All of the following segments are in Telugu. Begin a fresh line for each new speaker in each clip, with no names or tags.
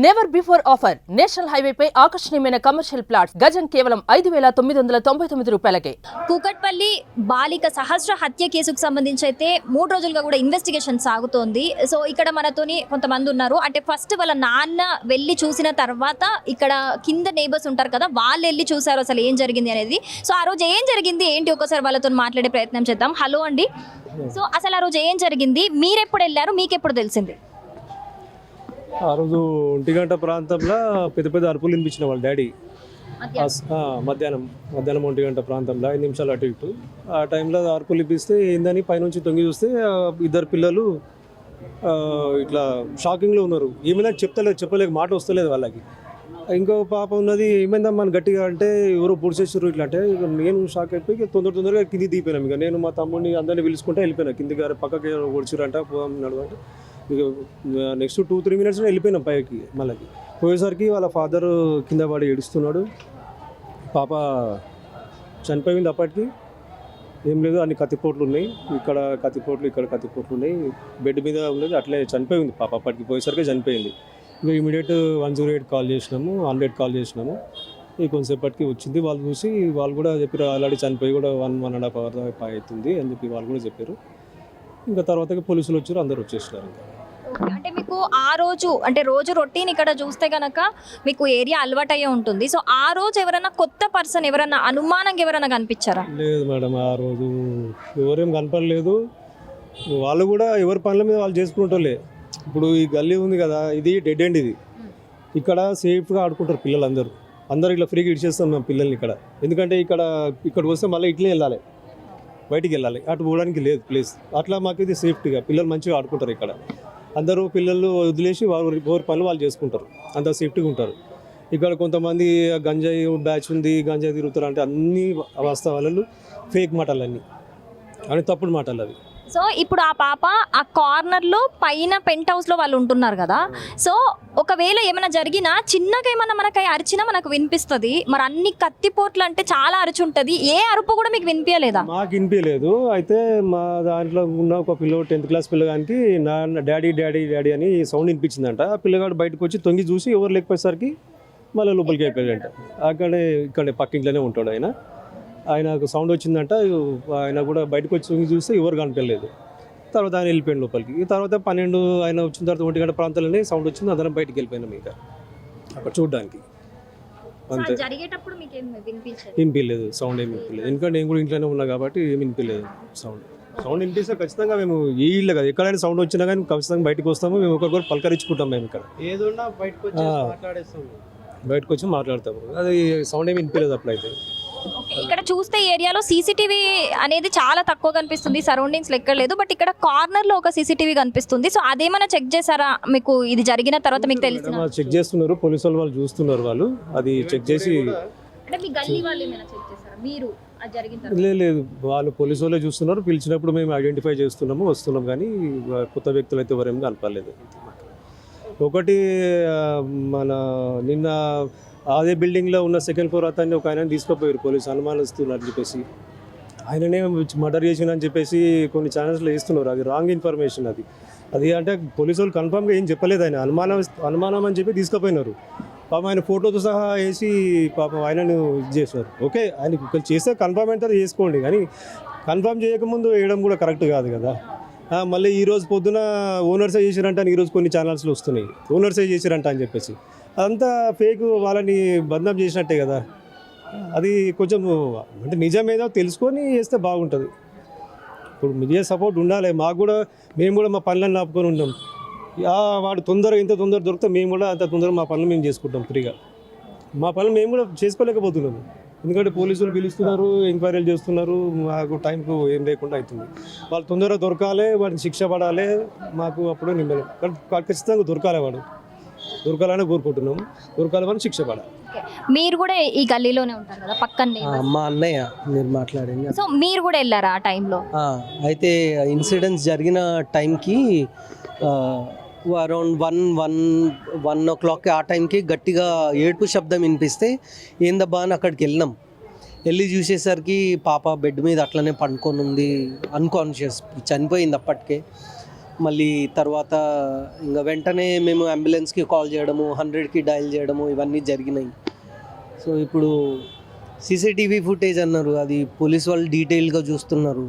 Never before offer national highway పై ఆకర్షణీయమైన కమర్షియల్ ప్లాట్స్ గజం కేవలం 5,999 రూపాయలకే.
కూకట్పల్లి బాలిక సహస్ర హత్య కేసుకు సంబంధించి అయితే 3 రోజులుగా కూడా ఇన్వెస్టిగేషన్ సాగుతోంది. సో ఇక్కడ మనతోని కొంతమంది ఉన్నారు. అంటే ఫస్ట్ వాళ్ళ నాన్న వెళ్ళి చూసిన తర్వాత ఇక్కడ కింద నేబర్స్ ఉంటారు కదా, వాళ్ళు వెళ్ళి చూసారు అసలు ఏం జరిగింది అనేది. సో ఆ రోజు ఏం జరిగింది ఏంటి ఒకసారి వాళ్ళతో మాట్లాడే ప్రయత్నం చేద్దాం. హలో అండి. సో అసలు ఆ రోజు ఏం జరిగింది, మీరెప్పుడు వెళ్ళారు, మీకెప్పుడు తెలిసింది?
ఆ రోజు 1 గంట ప్రాంతంలో పెద్ద పెద్ద అరుపులు వినిపించిన వాళ్ళ డాడీ. మధ్యాహ్నం 1 గంట ప్రాంతంలో 5 నిమిషాలు అటు ఇటు ఆ టైంలో అరుపులు వినిపిస్తే ఏందని పైనుంచి తొంగి చూస్తే 2 పిల్లలు ఇట్లా షాకింగ్లో ఉన్నారు. ఏమైనా చెప్పలేక మాట వస్తలేదు వాళ్ళకి. ఇంకో పాప ఉన్నది, ఏమైందమ్మా గట్టిగా అంటే ఎవరో పొడిచేసారు ఇట్లా అంటే నేను షాక్ అయిపోయి తొందరగా కింది దిగిపోయినాం. ఇక నేను మా తమ్ముడిని అందరినీ పిలుచుకుంటే వెళ్ళిపోయినా కింది గారు పక్కకి పొడిచారంట పోదాం అంటే ఇక నెక్స్ట్ 2-3 మినిట్స్ వెళ్ళిపోయినాం పైకి. మళ్ళీ పోయేసరికి వాళ్ళ ఫాదర్ కింద పడి ఏడుస్తున్నాడు. పాప చనిపోయింది. అప్పటికి ఏం లేదు, అన్ని కత్తిపోట్లు ఉన్నాయి, ఇక్కడ కత్తిపోట్లు ఉన్నాయి, బెడ్ మీద ఉన్నది, అట్లే చనిపోయింది పాప. అప్పటికి పోయేసరికి చనిపోయింది. ఇంకా ఇమీడియట్ 108 కాల్ చేసినాము, 100 కాల్ చేసినాము. ఈ కొంతసేపటికి వచ్చింది. వాళ్ళు చూసి వాళ్ళు కూడా చెప్పారు ఆల్రెడీ చనిపోయి కూడా 1.5 hour దాకా అవుతుంది అని చెప్పి వాళ్ళు కూడా చెప్పారు. ఇంకా తర్వాత పోలీసులు వచ్చారు, అందరు వచ్చేసినారు.
అంటే మీకు ఆ రోజు అంటే రోజు రొటీన్ ఇక్కడ చూస్తే కనుక మీకు ఏరియా అలవాటయ్యే ఉంటుంది. సో ఆ రోజు ఎవరైనా కొత్త పర్సన్ ఎవరైనా అనుమానంగా ఎవరైనా కనిపించారా?
లేదు మేడం, ఆ రోజు ఎవరేం కనపడలేదు. వాళ్ళు కూడా ఎవరి పనుల మీద వాళ్ళు చేసుకుంటారులే. ఇప్పుడు ఈ గల్లీ ఉంది కదా, ఇది డెడ్ ఎండ్. ఇది ఇక్కడ సేఫ్గా ఆడుకుంటారు పిల్లలు. అందరూ ఇట్లా ఫ్రీగా ఇచ్చేస్తాం మేము పిల్లల్ని ఇక్కడ. ఎందుకంటే ఇక్కడికి వస్తే మళ్ళీ ఇట్లే వెళ్ళాలి, బయటికి వెళ్ళాలి, అటు పోవడానికి లేదు ప్లేస్. అట్లా మాకు ఇది సేఫ్టీగా పిల్లలు మంచిగా ఆడుకుంటారు ఇక్కడ. అందరూ పిల్లలు వదిలేసి ఎవరి పనులు వాళ్ళు చేసుకుంటారు, అంత సేఫ్టీగా ఉంటారు. ఇక్కడ కొంతమంది గంజాయి బ్యాచ్ ఉంది, గంజాయి తిరుగుతారు అంటే అన్ని వాస్తవాలు ఫేక్ మాటలు, అన్ని తప్పుడు మాటలు అవి.
సో ఇప్పుడు ఆ పాప ఆ కార్నర్లో పైన పెంట్ హౌస్లో వాళ్ళు ఉంటున్నారు కదా. సో ఒకవేళ ఏమైనా జరిగినా చిన్నగా ఏమైనా మనకి అరిచినా మనకు వినిపిస్తుంది. మరి అన్ని కత్తిపోట్లు అంటే చాలా అరిచి ఉంటుంది, ఏ అరుపు కూడా మీకు వినిపించలేదా?
మాకు వినిపించలేదు. అయితే మా దాంట్లో ఉన్న ఒక పిల్లడు 10th క్లాస్ పిల్లగానికి డాడీ డాడీ డాడీ అని సౌండ్ వినిపించిందంట. ఆ పిల్లగాడు బయటకు వచ్చి తొంగి చూసి ఎవరు లేకపోయేసరికి మళ్ళీ లోపలికి అయిపోయాడంట. ఇక్కడే పక్కింట్లోనే ఉంటాడు ఆయనకు సౌండ్ వచ్చిందంట. ఆయన కూడా బయటకు వచ్చి చూస్తే ఎవరు కనిపించలేదు. తర్వాత ఆయన వెళ్ళిపోయాడు లోపలికి. తర్వాత 12 ఆయన వచ్చిన తర్వాత 1 గంట ప్రాంతాలనే సౌండ్ వచ్చింది, అందరం బయటకు వెళ్ళిపోయినాం ఇంకా అక్కడ చూడడానికి. అంతే, వినిపించలేదు, సౌండ్ ఏమి వినిపించలేదు. ఎందుకంటే నేను కూడా ఇంట్లోనే ఉన్నా కాబట్టి ఏమి వినిపించలేదు. సౌండ్ వినిపిస్తే ఖచ్చితంగా మేము ఈ ఇల్లు కదా, ఎక్కడైనా సౌండ్ వచ్చినా కానీ ఖచ్చితంగా బయటకు వస్తాము. మేము ఒకరికొకరు పలకరించుకుంటాం. మేము ఇక్కడ
ఏదన్నా
బయటకు వచ్చి మాట్లాడతాము. అది సౌండ్ ఏమి వినిపించలేదు అప్పుడైతే.
ఇక్కడ చూస్తే ఏరియాలో సీసీటీవీ అనేది చాలా తక్కువ కనిపిస్తుంది, సరౌండింగ్స్ ఎక్కడ లేదు. బట్ ఇక్కడ కార్నర్ లో ఒక సీసీటీవీ కనిపిస్తుంది. సో అదేమైనా చెక్ చేశారా మీకు ఇది జరిగిన తర్వాత? మీకు తెలిసిన
చెక్ చేస్తున్నారు, పోలీసు వాళ్ళు చూస్తున్నారు. వాళ్ళు అది చెక్ చేసి లేదు, వాళ్ళు పోలీసు వాళ్ళే చూస్తున్నారు. పిలిచినప్పుడు మేము ఐడెంటిఫై చేస్తున్నాము, వస్తున్నాం. కానీ కొత్త వ్యక్తులు అయితే ఎవరేమో కనపడలేదు. ఒకటి మన నిన్న అదే బిల్డింగ్లో ఉన్న 2nd floor అతన్ని ఒక ఆయన తీసుకుపోయారు పోలీసు, అనుమానిస్తున్నారు అని చెప్పేసి. ఆయననే మర్డర్ చేసిందని చెప్పేసి కొన్ని ఛానల్స్లో వేస్తున్నారు. అది రాంగ్ ఇన్ఫర్మేషన్. అది అంటే పోలీసు వాళ్ళు కన్ఫామ్గా ఏం చెప్పలేదు. ఆయన అనుమానం అని చెప్పి తీసుకుపోయినారు. పాపం ఆయన ఫోటోతో సహా వేసి పాపం ఆయనను ఇది చేస్తున్నారు. ఓకే, ఆయన చేస్తే కన్ఫామ్ అయితే చేసుకోండి, కానీ కన్ఫామ్ చేయకముందు వేయడం కూడా కరెక్ట్ కాదు కదా. మళ్ళీ ఈరోజు పొద్దున ఓనర్సే చేశారంట అని ఈరోజు కొన్ని ఛానల్స్లో వస్తున్నాయి, ఓనర్సే చేశారంట అని చెప్పేసి. అదంతా ఫేక్, వాళ్ళని బదనాం చేసినట్టే కదా. అది కొంచెం అంటే నిజమేదో తెలుసుకొని చేస్తే బాగుంటుంది. ఇప్పుడు మీడియా సపోర్ట్ ఉండాలి మాకు కూడా. మేము కూడా మా పనులను ఆపుకొని ఉంటాం. వాడు ఇంత తొందర దొరికితే మేము కూడా అంత తొందరగా మా పనులు మేము చేసుకుంటాం ఫ్రీగా. మా పనులు మేము కూడా చేసుకోలేకపోతున్నాము. ఎందుకంటే పోలీసులు పిలుస్తున్నారు, ఎంక్వైరీలు చేస్తున్నారు, మాకు టైంకు ఏం లేకుండా అవుతుంది. వాళ్ళు తొందరగా దొరకాలి, వాడిని శిక్ష పడాలి. మాకు అప్పుడు నిమ్మలం ఖచ్చితంగా దొరకాలని కోరుకుంటున్నాము. దొరకాలని శిక్ష పడాలి.
మీరు కూడా ఈ గల్లీలోనే ఉంటారు కదా పక్కనే?
మా అన్నయ్య మీరు మాట్లాడింది.
సో మీరు కూడా వెళ్ళారా ఆ టైంలో?
అయితే ఇన్సిడెంట్స్ జరిగిన టైంకి అరౌండ్ 1 o'clock ఆ టైంకి గట్టిగా ఏడుపు శబ్దం వినిపిస్తే ఏందబ్బా అని అక్కడికి వెళ్ళి చూసేసరికి పాప బెడ్ మీద అట్లనే పండుకొని ఉంది, అన్కాన్షియస్, చనిపోయింది అప్పటికే. మళ్ళీ తర్వాత ఇంకా వెంటనే మేము అంబులెన్స్కి కాల్ చేయడము, 100కి డయల్ చేయడము ఇవన్నీ జరిగినాయి. సో ఇప్పుడు సీసీటీవీ ఫుటేజ్ అన్నారు, అది పోలీస్ వాళ్ళు డీటెయిల్గా చూస్తున్నారు.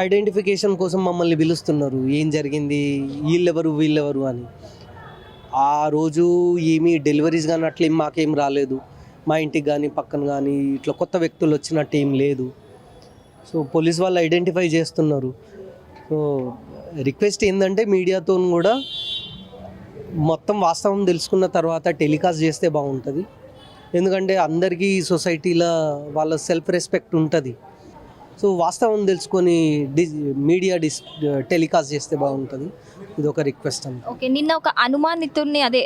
ఐడెంటిఫికేషన్ కోసం మమ్మల్ని పిలుస్తున్నారు, ఏం జరిగింది, వీళ్ళెవరు అని. ఆ రోజు ఏమీ డెలివరీస్ కానీ అట్లేం మాకేం రాలేదు, మా ఇంటికి కానీ పక్కన కానీ ఇట్లా కొత్త వ్యక్తులు వచ్చినట్టు ఏం లేదు. సో పోలీస్ వాళ్ళు ఐడెంటిఫై చేస్తున్నారు. సో రిక్వెస్ట్ ఏంటంటే మీడియాతో కూడా మొత్తం వాస్తవం తెలుసుకున్న తర్వాత టెలికాస్ట్ చేస్తే బాగుంటుంది. ఎందుకంటే అందరికీ సొసైటీలో వాళ్ళ సెల్ఫ్ రెస్పెక్ట్ ఉంటుంది. సో వాస్తవం తెలుసుకొని టెలికాస్ట్ చేస్తే బాగుంటుంది. ఇది ఒక రిక్వెస్ట్ అండి.
ఓకే, నిన్న ఒక అనుమానితుడిని అదే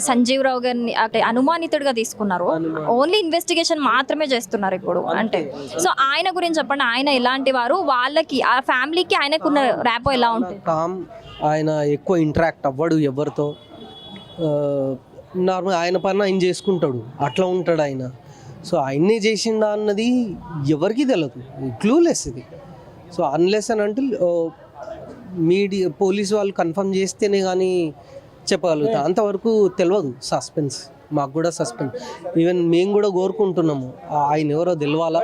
సంజీవ్ రావు గారిని అంటే అనుమానితుడిగా తీసుకున్నారు. ఓన్లీ ఇన్వెస్టిగేషన్ మాత్రమే చేస్తున్నారు ఇప్పుడు అంటే. సో ఆయన గురించి చెప్పండి, ఆయన ఎలాంటి వారు, వాళ్ళకి ఆ ఫ్యామిలీకి ఆయనకున్న ర్యాపో ఎలా ఉంటుంది?
కామ్, ఆయన ఎక్కువ ఇంటరాక్ట్ అవ్వడు ఎవరితో, నార్మల్ ఆయన పని ఆయన చేసుకుంటాడు, అట్లా ఉంటాడు ఆయన. సో ఆయన్నే చేసిండా అన్నది ఎవరికి తెలియదు, క్లూలెస్ ఇది. సో అన్లెస్ అని అంటే మీడియా పోలీసు వాళ్ళు కన్ఫర్మ్ చేస్తేనే కానీ చెప్పగలుగుతాం, అంతవరకు తెలియదు. సస్పెన్స్, మాకు కూడా సస్పెన్స్. ఈవెన్ మేము కూడా కోరుకుంటున్నాము ఆయన ఎవరో తెలవాలా,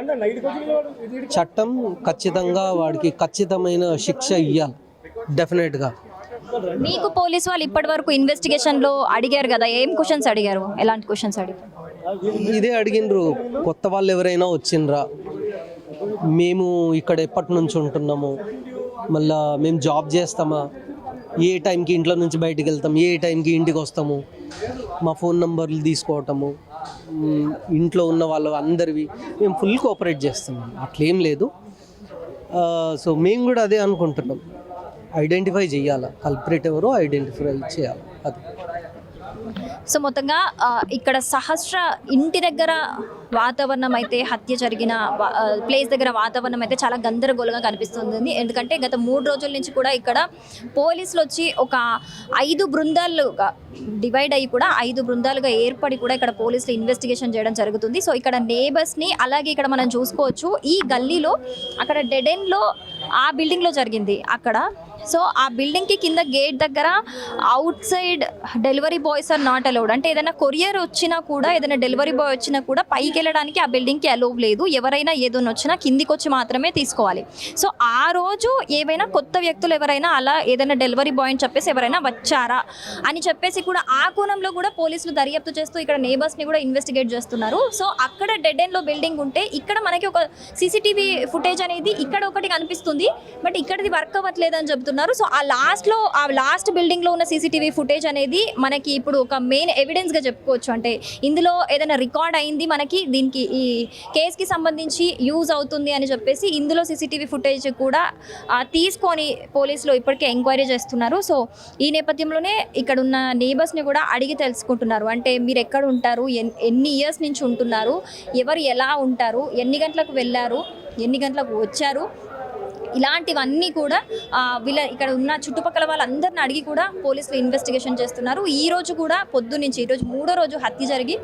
చట్టం ఖచ్చితంగా వాడికి ఖచ్చితమైన శిక్ష ఇవ్వాలి డెఫినెట్గా.
మీకు పోలీసు వాళ్ళు ఇప్పటి వరకు ఇన్వెస్టిగేషన్లో అడిగారు కదా, ఏం క్వశ్చన్స్ అడిగారు, ఎలాంటి క్వశ్చన్స్ అడిగారు?
ఇదే అడిగినరు, కొత్త వాళ్ళు ఎవరైనా వచ్చిండ్రా, మేము ఇక్కడ ఎప్పటి నుంచి ఉంటున్నాము, మళ్ళా మేము జాబ్ చేస్తామా, ఏ టైంకి ఇంట్లో నుంచి బయటికి వెళ్తాం, ఏ టైంకి ఇంటికి వస్తాము, మా ఫోన్ నెంబర్లు తీసుకోవటము, ఇంట్లో ఉన్న వాళ్ళు అందరివి మేము ఫుల్ కోఆపరేట్ చేస్తున్నాం, అట్లేం లేదు. సో మేము కూడా అదే అనుకుంటున్నాం, ఐడెంటిఫై చేయాలి, కల్పరేట్ ఎవరో ఐడెంటిఫై చేయాలి. అది
సో మొత్తంగా ఇక్కడ సహస్ర ఇంటి దగ్గర వాతావరణం అయితే, హత్య జరిగిన ప్లేస్ దగ్గర వాతావరణం అయితే చాలా గందరగోళంగా కనిపిస్తుంది. ఎందుకంటే గత 3 రోజుల నుంచి కూడా ఇక్కడ పోలీసులు వచ్చి ఒక 5 బృందాలుగా డివైడ్ అయ్యి కూడా 5 బృందాలుగా ఏర్పడి కూడా ఇక్కడ పోలీసులు ఇన్వెస్టిగేషన్ చేయడం జరుగుతుంది. సో ఇక్కడ నేబర్స్ని, అలాగే ఇక్కడ మనం చూసుకోవచ్చు ఈ గల్లీలో అక్కడ డెడ్ ఎండ్లో ఆ బిల్డింగ్లో జరిగింది అక్కడ. సో ఆ బిల్డింగ్కి కింద గేట్ దగ్గర outside delivery boys are not allowed. అంటే ఏదైనా కొరియర్ వచ్చినా కూడా, ఏదైనా డెలివరీ బాయ్ వచ్చినా కూడా పైకి వెళ్ళడానికి ఆ బిల్డింగ్కి అలౌ లేదు. ఎవరైనా ఏదైనా వచ్చినా కిందికి వచ్చి మాత్రమే తీసుకోవాలి. సో ఆ రోజు ఏవైనా కొత్త వ్యక్తులు ఎవరైనా అలా ఏదైనా డెలివరీ బాయ్ అని చెప్పేసి ఎవరైనా వచ్చారా అని చెప్పేసి కూడా ఆ కోణంలో కూడా పోలీసులు దర్యాప్తు చేస్తూ ఇక్కడ నేబర్స్ని కూడా ఇన్వెస్టిగేట్ చేస్తున్నారు. సో అక్కడ డెడ్ ఎండ్లో బిల్డింగ్ ఉంటే ఇక్కడ మనకి ఒక సీసీటీవీ ఫుటేజ్ అనేది ఇక్కడ ఒకటి కనిపిస్తుంది, బట్ ఇక్కడది వర్క్ అవ్వట్లేదు అని చెప్తున్నారు. సో ఆ లాస్ట్ బిల్డింగ్లో ఉన్న సీసీటీవీ ఫుటేజ్ అనేది మనకి ఇప్పుడు ఒక మెయిన్ ఎవిడెన్స్గా చెప్పుకోవచ్చు. అంటే ఇందులో ఏదైనా రికార్డ్ అయింది మనకి, దీనికి ఈ కేసుకి సంబంధించి యూజ్ అవుతుంది అని చెప్పేసి ఇందులో సీసీటీవీ ఫుటేజ్ కూడా తీసుకొని పోలీసులు ఇప్పటికే ఎంక్వైరీ చేస్తున్నారు. సో ఈ నేపథ్యంలోనే ఇక్కడ ఉన్న నేబర్స్ని కూడా అడిగి తెలుసుకుంటున్నారు. అంటే మీరు ఎక్కడ ఉంటారు, ఎన్ని ఇయర్స్ నుంచి ఉంటున్నారు, ఎవరు ఎలా ఉంటారు, ఎన్ని గంటలకు వెళ్ళారు, ఎన్ని గంటలకు వచ్చారు, ఇలాంటివన్నీ కూడా వీళ్ళ ఇక్కడ ఉన్న చుట్టుపక్కల వాళ్ళందరిని అడిగి కూడా పోలీసులు ఇన్వెస్టిగేషన్ చేస్తున్నారు. ఈ రోజు కూడా పొద్దునుంచి, ఈరోజు 3వ రోజు హత్య జరిగి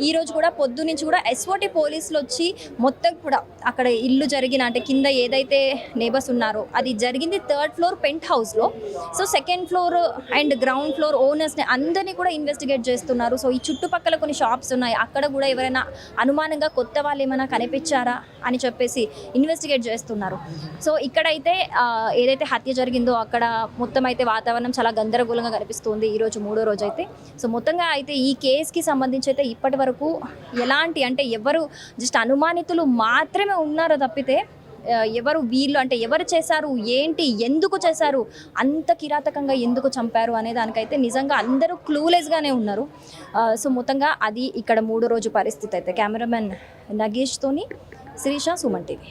ఈ రోజు కూడా పొద్దునుంచి కూడా ఎస్ఓటీ పోలీసులు వచ్చి మొత్తం కూడా అక్కడ ఇల్లు జరిగిన అంటే కింద ఏదైతే నేబర్స్ ఉన్నారో అది జరిగింది 3rd ఫ్లోర్ పెంట్ హౌస్లో. So 2nd floor and ground floor ఓనర్స్ని అందరినీ కూడా ఇన్వెస్టిగేట్ చేస్తున్నారు. సో ఈ చుట్టుపక్కల కొన్ని షాప్స్ ఉన్నాయి, అక్కడ కూడా ఎవరైనా అనుమానంగా కొత్త వాళ్ళు ఏమైనా కనిపించారా అని చెప్పేసి ఇన్వెస్టిగేట్ చేస్తున్నారు. సో ఇక్కడైతే ఏదైతే హత్య జరిగిందో అక్కడ మొత్తం అయితే వాతావరణం చాలా గందరగోళంగా కనిపిస్తుంది ఈరోజు 3వ రోజు అయితే. సో మొత్తంగా అయితే ఈ కేసుకి సంబంధించి అయితే ఇప్పటి వరకు ఎలాంటి అంటే ఎవరు జస్ట్ అనుమానితులు మాత్రమే ఉన్నారో తప్పితే ఎవరు వీళ్ళు అంటే ఎవరు చేశారు, ఏంటి, ఎందుకు చేశారు, అంత కిరాతకంగా ఎందుకు చంపారు అనే దానికైతే నిజంగా అందరూ క్లూలెస్గానే ఉన్నారు. సో మొత్తంగా అది ఇక్కడ 3వ రోజు పరిస్థితి అయితే. కెమెరామెన్ నగేష్తోని శిరీష, సుమన్ టీవీ.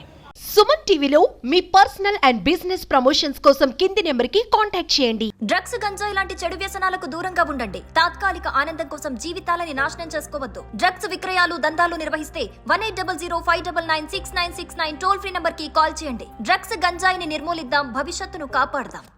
సుమన్ టీవీలో మీ పర్సనల్ అండ్ బిజినెస్ ప్రమోషన్స్ కోసం కింది నెంబర్కి కాంటాక్ట్ చేయండి.
డ్రగ్స్, గంజాయి లాంటి చెడు వ్యసనాలకు దూరంగా ఉండండి. తాత్కాలిక ఆనందం కోసం జీవితాలని నాశనం చేసుకోవద్దు. డ్రగ్స్ విక్రయాలు, దందాలు నిర్వహిస్తే 1800599696 టోల్ ఫ్రీ నంబర్ కి కాల్ చేయండి. డ్రగ్స్, గంజాయిని నిర్మూలిద్దాం, భవిష్యత్తును కాపాడదాం.